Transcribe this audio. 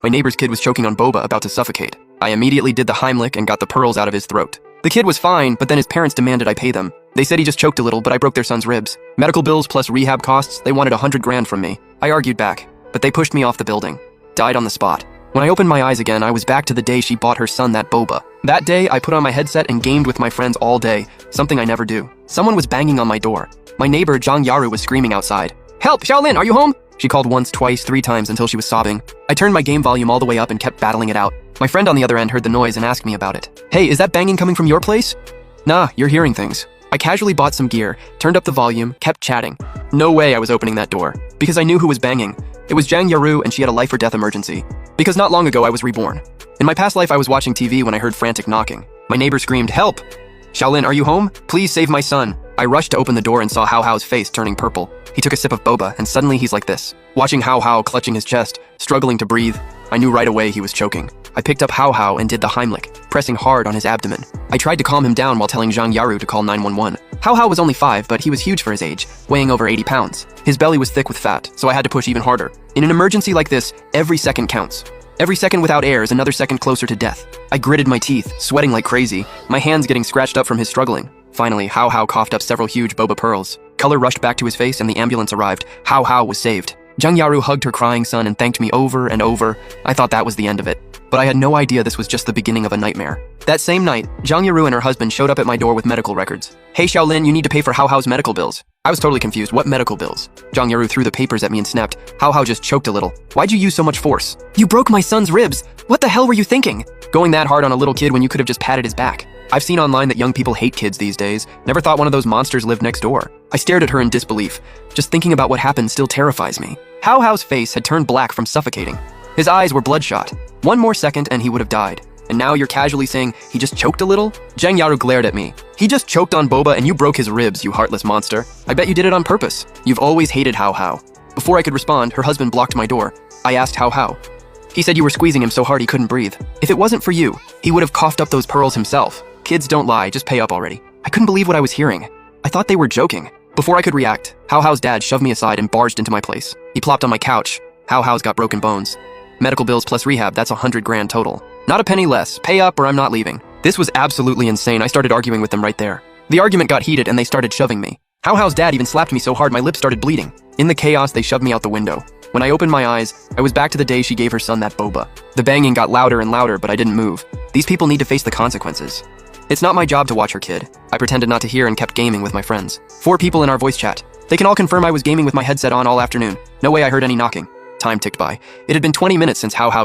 My neighbor's kid was choking on boba, about to suffocate. I immediately did the Heimlich and got the pearls out of his throat. The kid was fine, but then his parents demanded I pay them. They said he just choked a little, but I broke their son's ribs. Medical bills plus rehab costs, they wanted 100 grand from me. I argued back, but they pushed me off the building. Died on the spot. When I opened my eyes again, I was back to the day she bought her son that boba. That day, I put on my headset and gamed with my friends all day, something I never do. Someone was banging on my door. My neighbor, Zhang Yaru, was screaming outside. "Help, Xiaolin, are you home?" She called once, twice, 3 times until she was sobbing. I turned my game volume all the way up and kept battling it out. My friend on the other end heard the noise and asked me about it. "Hey, is that banging coming from your place?" "Nah, you're hearing things." I casually bought some gear, turned up the volume, kept chatting. No way I was opening that door, because I knew who was banging. It was Zhang Yaru, and she had a life or death emergency. Because not long ago I was reborn. In my past life I was watching TV when I heard frantic knocking. My neighbor screamed, "Help! Xiaolin, are you home? Please save my son." I rushed to open the door and saw Hao Hao's face turning purple. He took a sip of boba, and suddenly he's like this. Watching Hao Hao clutching his chest, struggling to breathe, I knew right away he was choking. I picked up Hao Hao and did the Heimlich, pressing hard on his abdomen. I tried to calm him down while telling Zhang Yaru to call 911. Hao Hao was only 5, but he was huge for his age, weighing over 80 pounds. His belly was thick with fat, so I had to push even harder. In an emergency like this, every second counts. Every second without air is another second closer to death. I gritted my teeth, sweating like crazy, my hands getting scratched up from his struggling. Finally, Hao Hao coughed up several huge boba pearls. Color rushed back to his face and the ambulance arrived. Hao Hao was saved. Zhang Yaru hugged her crying son and thanked me over and over. I thought that was the end of it. But I had no idea this was just the beginning of a nightmare. That same night, Zhang Yaru and her husband showed up at my door with medical records. "Hey Xiaolin, you need to pay for Hao Hao's medical bills." I was totally confused. What medical bills? Zhang Yaru threw the papers at me and snapped. "Hao Hao just choked a little. Why'd you use so much force?" "You broke my son's ribs. What the hell were you thinking? Going that hard on a little kid when you could have just patted his back." I've seen online that young people hate kids these days. Never thought one of those monsters lived next door. I stared at her in disbelief. Just thinking about what happened still terrifies me. Hao Hao's face had turned black from suffocating. His eyes were bloodshot. One more second and he would have died. And now you're casually saying he just choked a little? Zhang Yaru glared at me. "He just choked on boba and you broke his ribs, you heartless monster. I bet you did it on purpose. You've always hated Hao Hao." Before I could respond, her husband blocked my door. I asked Hao Hao. He said you were squeezing him so hard he couldn't breathe. If it wasn't for you, he would have coughed up those pearls himself. Kids don't lie, just pay up already. I couldn't believe what I was hearing. I thought they were joking. Before I could react, Hao Hao's dad shoved me aside and barged into my place. He plopped on my couch. Hao Hao's got broken bones. Medical bills plus rehab, that's 100 grand total. Not a penny less. Pay up or I'm not leaving. This was absolutely insane. I started arguing with them right there. The argument got heated and they started shoving me. Hao Hao's dad even slapped me so hard my lips started bleeding. In the chaos, they shoved me out the window. When I opened my eyes, I was back to the day she gave her son that boba. The banging got louder and louder, but I didn't move. These people need to face the consequences. It's not my job to watch her kid. I pretended not to hear and kept gaming with my friends. 4 people in our voice chat. They can all confirm I was gaming with my headset on all afternoon. No way I heard any knocking. Time ticked by. It had been 20 minutes since Hao Hao